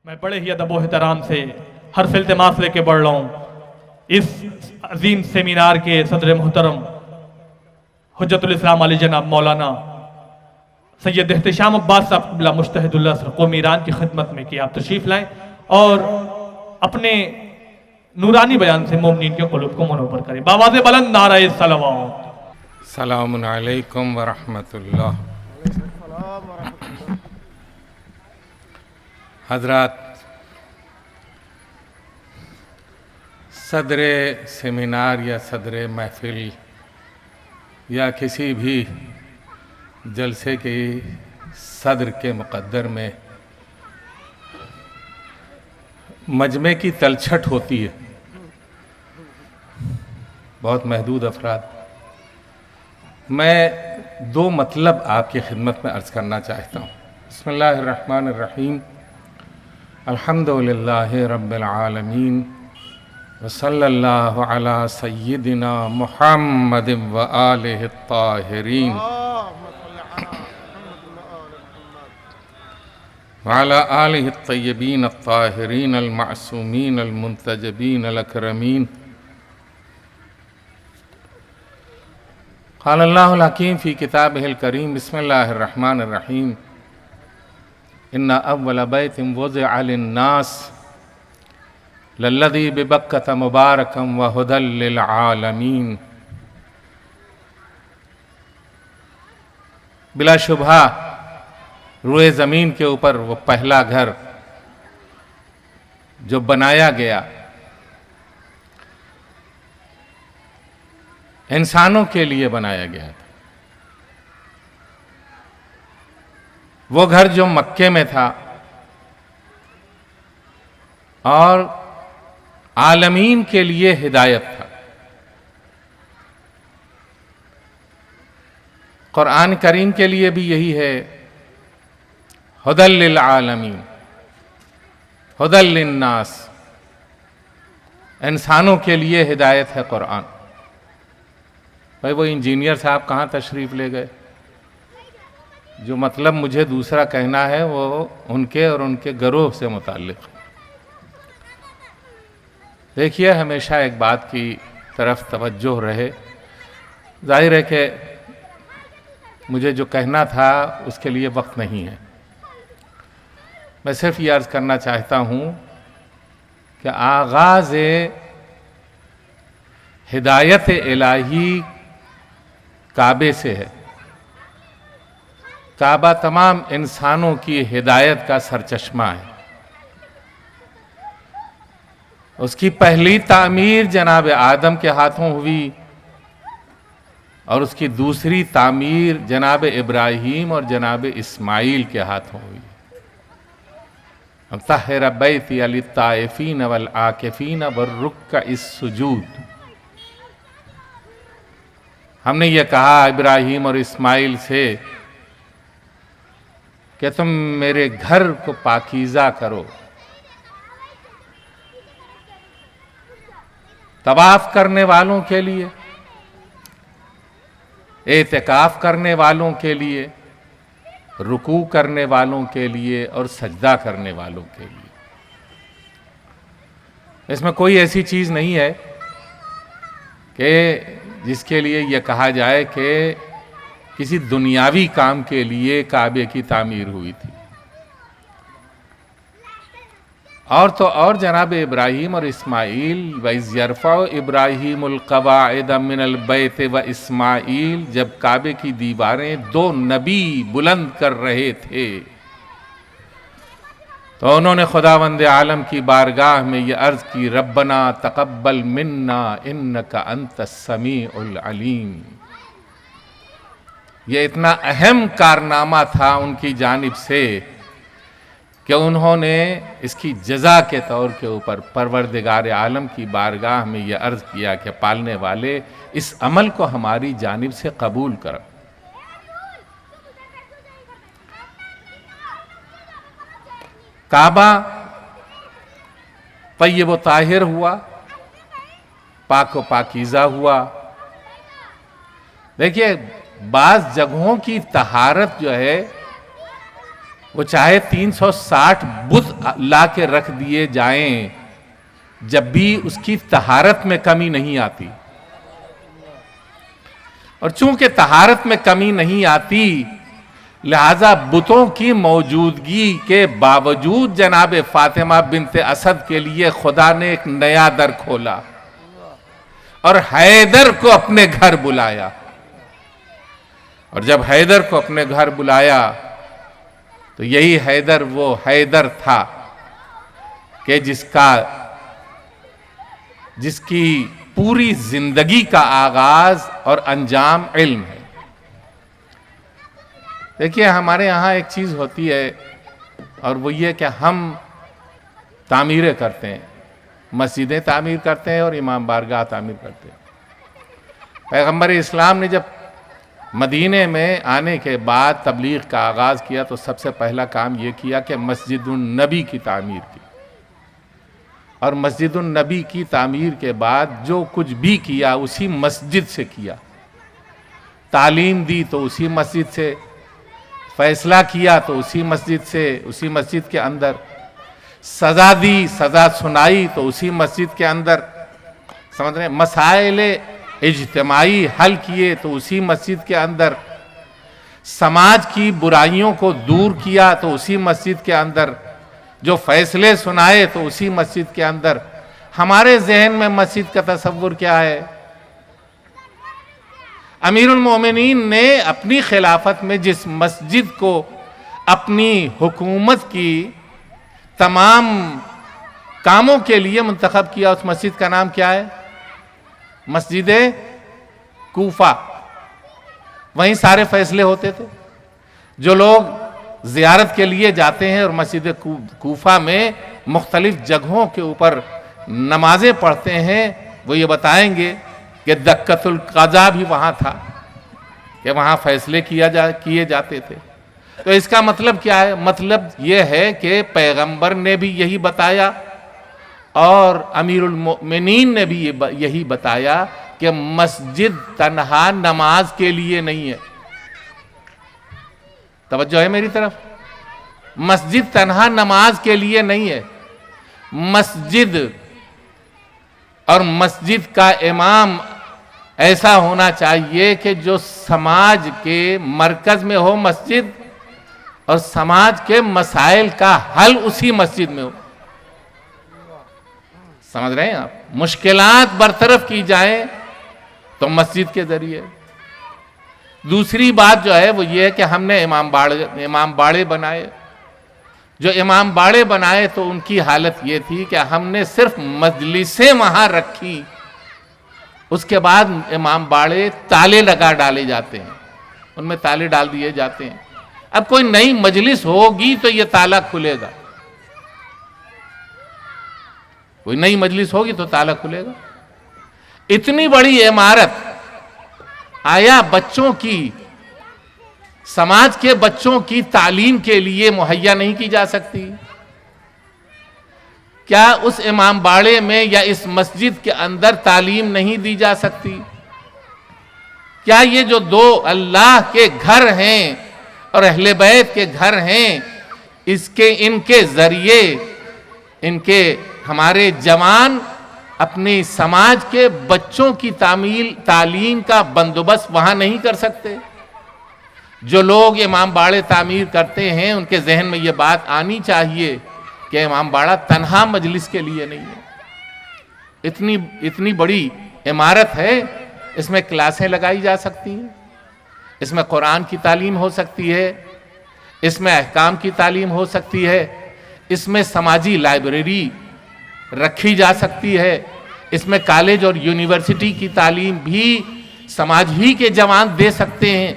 میں بڑے ہی ادب و احترام سے حرف التماس لے کے بڑھ رہا ہوں اس عظیم سیمینار کے صدر محترم حجت الاسلام علی جناب مولانا سید احتشام عباس صاحب قبلہ مجتہد اللہ سر قوم ایران کی خدمت میں کہ آپ تشریف لائیں اور اپنے نورانی بیان سے مومنین کے قلوب کو منور کریں۔ بآواز بلند نعرہ صلوات۔ السلام علیکم ورحمۃ اللہ۔ حضرات، صدر سیمینار یا صدر محفل یا کسی بھی جلسے کی صدر کے مقدر میں مجمع کی تلچھٹ ہوتی ہے، بہت محدود افراد۔ میں دو مطلب آپ کی خدمت میں عرض کرنا چاہتا ہوں۔ بسم اللہ الرحمن الرحیم۔ الحمدللہ رب العالمین وصلی اللہ علی سیدنا محمد وآلہ الطاہرین وعلی آلہ الطیبین الطاہرین المعصومین المنتجبین الاکرمین۔ قال اللہ الحکیم فی کتابہ الکریم۔ بسم اللہ الرحمن الرحیم۔ ان اول بیت وضع للناس للذی ببکۃ مبارکا وہدی للعالمین۔ بلا شبہ روئے زمین کے اوپر وہ پہلا گھر جو بنایا گیا انسانوں کے لیے بنایا گیا تھا، وہ گھر جو مکے میں تھا اور عالمین کے لیے ہدایت تھا۔ قرآن کریم کے لیے بھی یہی ہے، ہدی للعالمین، ہدی للناس، انسانوں کے لیے ہدایت ہے قرآن۔ بھائی وہ انجینئر صاحب کہاں تشریف لے گئے؟ جو مطلب مجھے دوسرا کہنا ہے وہ ان کے اور ان کے گروہ سے متعلق ہے۔ دیکھیے، ہمیشہ ایک بات کی طرف توجہ رہے۔ ظاہر ہے کہ مجھے جو کہنا تھا اس کے لیے وقت نہیں ہے۔ میں صرف یہ عرض کرنا چاہتا ہوں کہ آغاز ہدایت الہی کعبے سے ہے۔ کعبہ تمام انسانوں کی ہدایت کا سرچشمہ ہے۔ اس کی پہلی تعمیر جناب آدم کے ہاتھوں ہوئی اور اس کی دوسری تعمیر جناب ابراہیم اور جناب اسماعیل کے ہاتھوں ہوئی۔ طہر بیتی للطائفین والعاکفین والرکع السجود۔ ہم نے یہ کہا ابراہیم اور اسماعیل سے کہ تم میرے گھر کو پاکیزہ کرو، طواف کرنے والوں کے لیے، اعتکاف کرنے والوں کے لیے، رکوع کرنے والوں کے لیے اور سجدہ کرنے والوں کے لیے۔ اس میں کوئی ایسی چیز نہیں ہے کہ جس کے لیے یہ کہا جائے کہ کسی دنیاوی کام کے لیے کعبے کی تعمیر ہوئی تھی۔ اور تو اور جناب ابراہیم اور اسماعیل وَإِذْ يَرْفَعُ إِبْرَاهِيمُ الْقَوَاعِدَ مِنَ الْبَيْتِ وَإِسْمَاعِيلُ، جب کعبے کی دیواریں دو نبی بلند کر رہے تھے تو انہوں نے خداوند عالم کی بارگاہ میں یہ عرض کی، ربنا تقبل منا انک انت السمیع العلیم۔ یہ اتنا اہم کارنامہ تھا ان کی جانب سے کہ انہوں نے اس کی جزا کے طور کے اوپر پروردگار عالم کی بارگاہ میں یہ عرض کیا کہ پالنے والے اس عمل کو ہماری جانب سے قبول کرو۔ کعبہ طیب و طاہر ہوا، پاک و پاکیزہ ہوا۔ دیکھیے، بعض جگہوں کی طہارت جو ہے وہ چاہے 360 بت لا کے رکھ دیے جائیں، جب بھی اس کی طہارت میں کمی نہیں آتی. اور چونکہ طہارت میں کمی نہیں آتی، لہذا بتوں کی موجودگی کے باوجود جناب فاطمہ بنت اسد کے لیے خدا نے ایک نیا در کھولا اور حیدر کو اپنے گھر بلایا. اور جب حیدر کو اپنے گھر بلایا تو یہی حیدر وہ حیدر تھا کہ جس کی پوری زندگی کا آغاز اور انجام علم ہے. دیکھیے ہمارے یہاں ایک چیز ہوتی ہے اور وہ یہ کہ ہم تعمیریں کرتے ہیں، مسجدیں تعمیر کرتے ہیں اور امام بارگاہ تعمیر کرتے ہیں. پیغمبر اسلام نے جب مدینے میں آنے کے بعد تبلیغ کا آغاز کیا تو سب سے پہلا کام یہ کیا کہ مسجد النبی کی تعمیر کی. اور مسجد النبی کی تعمیر کے بعد جو کچھ بھی کیا اسی مسجد سے کیا. تعلیم دی تو اسی مسجد سے، فیصلہ کیا تو اسی مسجد سے، اسی مسجد کے اندر سزا دی، سزا سنائی تو اسی مسجد کے اندر، سمجھ رہے ہیں، مسائل اجتماعی حل کیے تو اسی مسجد کے اندر، سماج کی برائیوں کو دور کیا تو اسی مسجد کے اندر، جو فیصلے سنائے تو اسی مسجد کے اندر. ہمارے ذہن میں مسجد کا تصور کیا ہے؟ امیر المومنین نے اپنی خلافت میں جس مسجد کو اپنی حکومت کی تمام کاموں کے لیے منتخب کیا، اس مسجد کا نام کیا ہے؟ مسجد کوفہ. وہیں سارے فیصلے ہوتے تھے. جو لوگ زیارت کے لیے جاتے ہیں اور مسجد کوفہ میں مختلف جگہوں کے اوپر نمازیں پڑھتے ہیں، وہ یہ بتائیں گے کہ دکۃ القضا بھی وہاں تھا، کہ وہاں فیصلے کیے جاتے تھے. تو اس کا مطلب کیا ہے؟ مطلب یہ ہے کہ پیغمبر نے بھی یہی بتایا اور امیر المؤمنین نے بھی یہی بتایا کہ مسجد تنہا نماز کے لیے نہیں ہے. توجہ ہے میری طرف؟ مسجد تنہا نماز کے لیے نہیں ہے. مسجد اور مسجد کا امام ایسا ہونا چاہیے کہ جو سماج کے مرکز میں ہو مسجد، اور سماج کے مسائل کا حل اسی مسجد میں ہو. سمجھ رہے ہیں آپ؟ مشکلات برطرف کی جائیں تو مسجد کے ذریعے. دوسری بات جو ہے وہ یہ ہے کہ ہم نے امام باڑے بنائے. جو امام باڑے بنائے تو ان کی حالت یہ تھی کہ ہم نے صرف مجلسیں وہاں رکھی، اس کے بعد امام باڑے تالے لگا ڈالے جاتے ہیں، ان میں تالے ڈال دیے جاتے ہیں. اب کوئی نئی مجلس ہوگی تو یہ تالا کھلے گا، کوئی نئی مجلس ہوگی تو تالا کھلے گا. اتنی بڑی عمارت آیا بچوں کی، سماج کے بچوں کی تعلیم کے لیے مہیا نہیں کی جا سکتی؟ کیا اس امام باڑے میں یا اس مسجد کے اندر تعلیم نہیں دی جا سکتی؟ کیا یہ جو دو اللہ کے گھر ہیں اور اہل بیت کے گھر ہیں، ان کے ذریعے ان کے ہمارے جوان اپنی سماج کے بچوں کی تعلیم کا بندوبست وہاں نہیں کر سکتے؟ جو لوگ امام باڑے تعمیر کرتے ہیں ان کے ذہن میں یہ بات آنی چاہیے کہ امام باڑہ تنہا مجلس کے لیے نہیں ہے. اتنی بڑی عمارت ہے، اس میں کلاسیں لگائی جا سکتی ہیں، اس میں قرآن کی تعلیم ہو سکتی ہے، اس میں احکام کی تعلیم ہو سکتی ہے، اس میں سماجی لائبریری رکھی جا سکتی ہے، اس میں کالج اور یونیورسٹی کی تعلیم بھی سماج ہی کے جوان دے سکتے ہیں.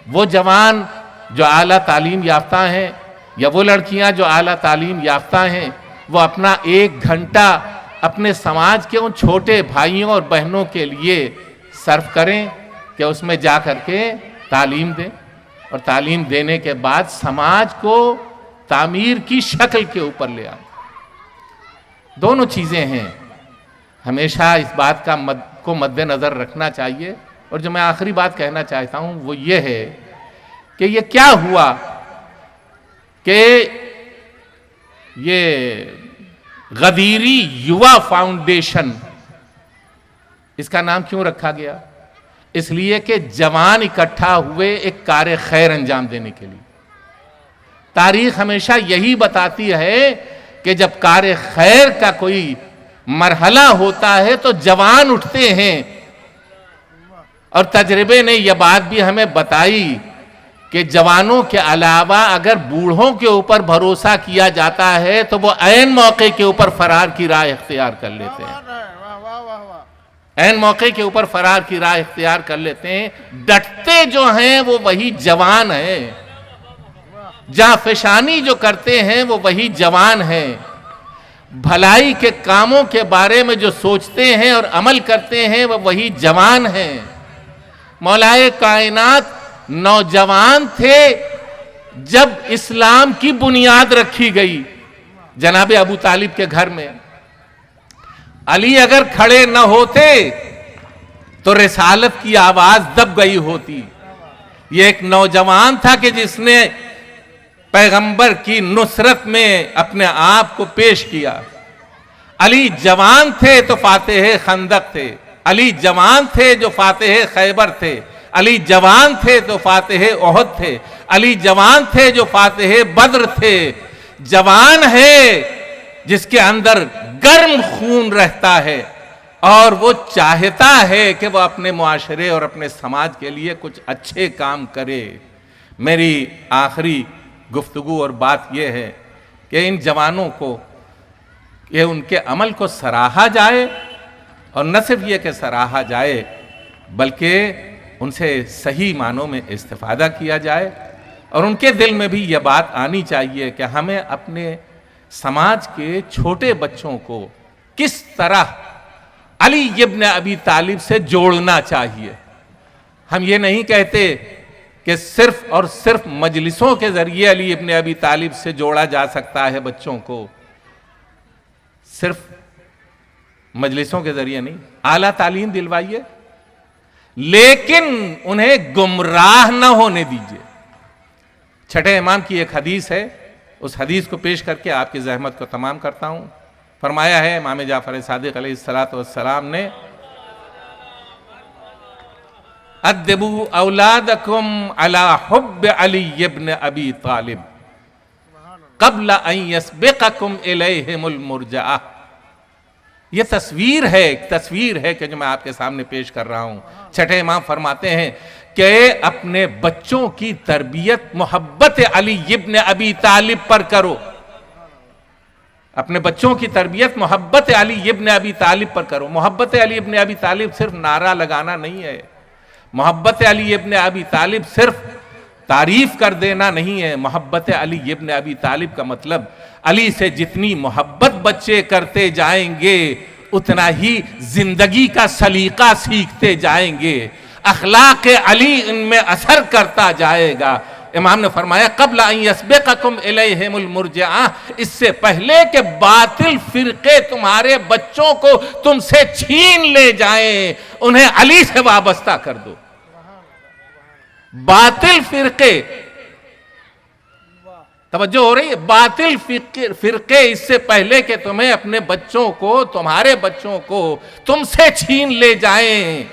وہ جوان جو اعلیٰ تعلیم یافتہ ہیں یا وہ لڑکیاں جو اعلیٰ تعلیم یافتہ ہیں، وہ اپنا 1 گھنٹہ اپنے سماج کے ان چھوٹے بھائیوں اور بہنوں کے لیے صرف کریں کہ اس میں جا کر کے تعلیم دیں، اور تعلیم دینے کے بعد سماج کو تعمیر کی شکل کے اوپر لے آئیں. دونوں چیزیں ہیں، ہمیشہ اس بات کو مد نظر رکھنا چاہیے. اور جو میں آخری بات کہنا چاہتا ہوں وہ یہ ہے کہ یہ کیا ہوا کہ یہ غدیری یووا فاؤنڈیشن، اس کا نام کیوں رکھا گیا؟ اس لیے کہ جوان اکٹھا ہوئے ایک کار خیر انجام دینے کے لیے۔ تاریخ ہمیشہ یہی بتاتی ہے کہ جب کار خیر کا کوئی مرحلہ ہوتا ہے تو جوان اٹھتے ہیں، اور تجربے نے یہ بات بھی ہمیں بتائی کہ جوانوں کے علاوہ اگر بوڑھوں کے اوپر بھروسہ کیا جاتا ہے تو وہ عین موقع کے اوپر فرار کی راہ اختیار کر لیتے ہیں، عین موقع کے اوپر فرار کی راہ اختیار کر لیتے ہیں۔ ڈٹتے جو ہیں وہ وہی جوان ہیں، جہاں فشانی جو کرتے ہیں وہ وہی جوان ہیں، بھلائی کے کاموں کے بارے میں جو سوچتے ہیں اور عمل کرتے ہیں وہ وہی جوان ہیں۔ مولائے کائنات نوجوان تھے جب اسلام کی بنیاد رکھی گئی جناب ابو طالب کے گھر میں۔ علی اگر کھڑے نہ ہوتے تو رسالت کی آواز دب گئی ہوتی۔ یہ ایک نوجوان تھا کہ جس نے پیغمبر کی نصرت میں اپنے آپ کو پیش کیا۔ علی جوان تھے تو فاتح خندق تھے، علی جوان تھے جو فاتح خیبر تھے، علی جوان تھے تو فاتح احد تھے، علی جوان تھے جو فاتح بدر تھے۔ جوان ہے جس کے اندر گرم خون رہتا ہے اور وہ چاہتا ہے کہ وہ اپنے معاشرے اور اپنے سماج کے لیے کچھ اچھے کام کرے۔ میری آخری گفتگو اور بات یہ ہے کہ ان جوانوں کو کہ ان کے عمل کو سراہا جائے، اور نہ صرف یہ کہ سراہا جائے بلکہ ان سے صحیح معنوں میں استفادہ کیا جائے، اور ان کے دل میں بھی یہ بات آنی چاہیے کہ ہمیں اپنے سماج کے چھوٹے بچوں کو کس طرح علی ابن ابی طالب سے جوڑنا چاہیے۔ ہم یہ نہیں کہتے کہ صرف اور صرف مجلسوں کے ذریعے علی ابن ابی طالب سے جوڑا جا سکتا ہے بچوں کو، صرف مجلسوں کے ذریعے نہیں، اعلیٰ تعلیم دلوائیے، لیکن انہیں گمراہ نہ ہونے دیجیے۔ چھٹے امام کی ایک حدیث ہے، اس حدیث کو پیش کر کے آپ کی زحمت کو تمام کرتا ہوں۔ فرمایا ہے امام جعفر صادق علیہ السلام نے، ادبوا اولادکم علی حب علی ابن ابی طالب قبل ان یسبقکم الیہم المرجعہ۔ یہ تصویر ہے کہ جو میں آپ کے سامنے پیش کر رہا ہوں۔ چھٹے امام فرماتے ہیں کہ اپنے بچوں کی تربیت محبت علی ابن ابی طالب پر کرو، اپنے بچوں کی تربیت محبت علی ابن ابی طالب پر کرو۔ محبت علی ابن ابی طالب صرف نعرہ لگانا نہیں ہے، محبت علی ابن ابی طالب صرف تعریف کر دینا نہیں ہے۔ محبت علی ابن ابی طالب کا مطلب علی سے جتنی محبت بچے کرتے جائیں گے اتنا ہی زندگی کا سلیقہ سیکھتے جائیں گے، اخلاق علی ان میں اثر کرتا جائے گا۔ امام نے فرمایا قبل ان یسبقکم الیہم المرجعہ، اس سے پہلے کہ باطل فرقے تمہارے بچوں کو تم سے چھین لے جائیں، انہیں علی سے وابستہ کر دو۔ باطل فرقے، توجہ ہو رہی ہے، باطل فرقے اس سے پہلے کہ تمہیں اپنے بچوں کو، تمہارے بچوں کو تم سے چھین لے جائیں،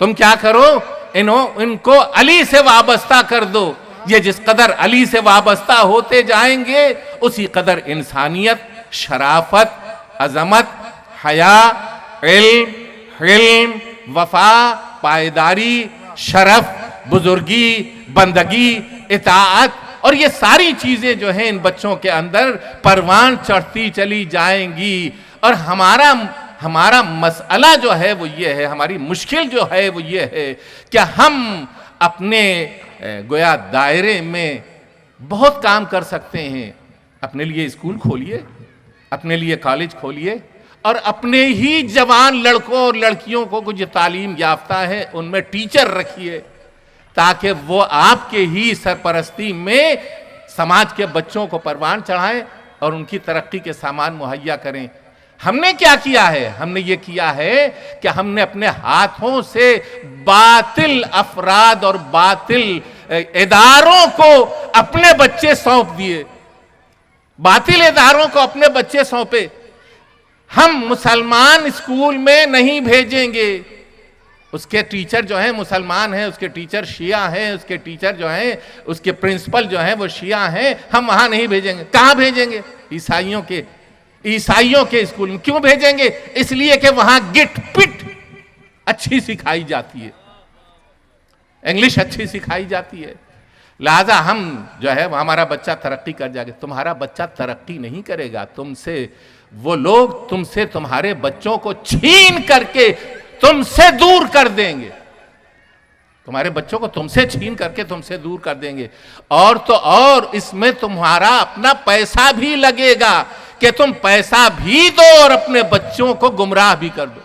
تم کیا کرو، ان کو علی سے وابستہ کر دو۔ یہ جس قدر علی سے وابستہ ہوتے جائیں گے اسی قدر انسانیت، شرافت، عظمت، حیا، علم، حلم، وفا، پائیداری، شرف، بزرگی، بندگی، اطاعت، اور یہ ساری چیزیں جو ہیں ان بچوں کے اندر پروان چڑھتی چلی جائیں گی۔ اور ہمارا مسئلہ جو ہے وہ یہ ہے، ہماری مشکل جو ہے وہ یہ ہے کہ ہم اپنے گویا دائرے میں بہت کام کر سکتے ہیں۔ اپنے لیے اسکول کھولیے، اپنے لیے کالج کھولیے، اور اپنے ہی جوان لڑکوں اور لڑکیوں کو جو تعلیم یافتہ ہے ان میں ٹیچر رکھیے، تاکہ وہ آپ کے ہی سرپرستی میں سماج کے بچوں کو پروان چڑھائیں اور ان کی ترقی کے سامان مہیا کریں۔ ہم نے کیا کیا ہے؟ ہم نے یہ کیا ہے کہ ہم نے اپنے ہاتھوں سے باطل افراد اور باطل اداروں کو اپنے بچے سونپ دیے، باطل اداروں کو اپنے بچے سونپے. ہم مسلمان اسکول میں نہیں بھیجیں گے، اس کے ٹیچر جو ہیں مسلمان ہیں، اس کے ٹیچر شیعہ ہیں، اس کے ٹیچر جو ہیں، اس کے پرنسپل جو ہیں وہ شیعہ ہیں، ہم وہاں نہیں بھیجیں گے. کہاں بھیجیں گے؟ عیسائیوں کے اسکول میں. کیوں بھیجیں گے؟ اس لیے کہ وہاں گٹ پٹ اچھی سکھائی جاتی ہے، انگلش اچھی سکھائی جاتی ہے. لہذا ہم جو ہے ہمارا بچہ ترقی کر جائے گا. تمہارا بچہ ترقی نہیں کرے گا، تم سے وہ لوگ تمہارے بچوں کو چھین کر کے تم سے دور کر دیں گے، تمہارے بچوں کو تم سے چھین کر کے تم سے دور کر دیں گے. اور تو اور اس میں تمہارا اپنا پیسہ بھی لگے گا کہ تم پیسہ بھی دو اور اپنے بچوں کو گمراہ بھی کر دو.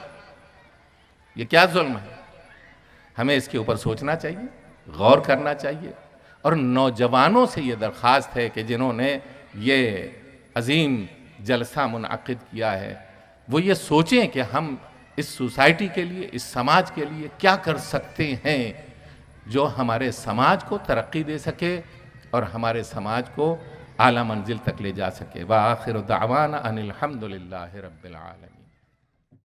یہ کیا ظلم ہے؟ ہمیں اس کے اوپر سوچنا چاہیے، غور کرنا چاہیے. اور نوجوانوں سے یہ درخواست ہے کہ جنہوں نے یہ عظیم جلسہ منعقد کیا ہے، وہ یہ سوچیں کہ ہم اس سوسائٹی کے لیے، اس سماج کے لیے کیا کر سکتے ہیں جو ہمارے سماج کو ترقی دے سکے اور ہمارے سماج کو اعلیٰ منزل تک لے جا سکے. وآخر دعوانا ان الحمد للہ رب العالمین.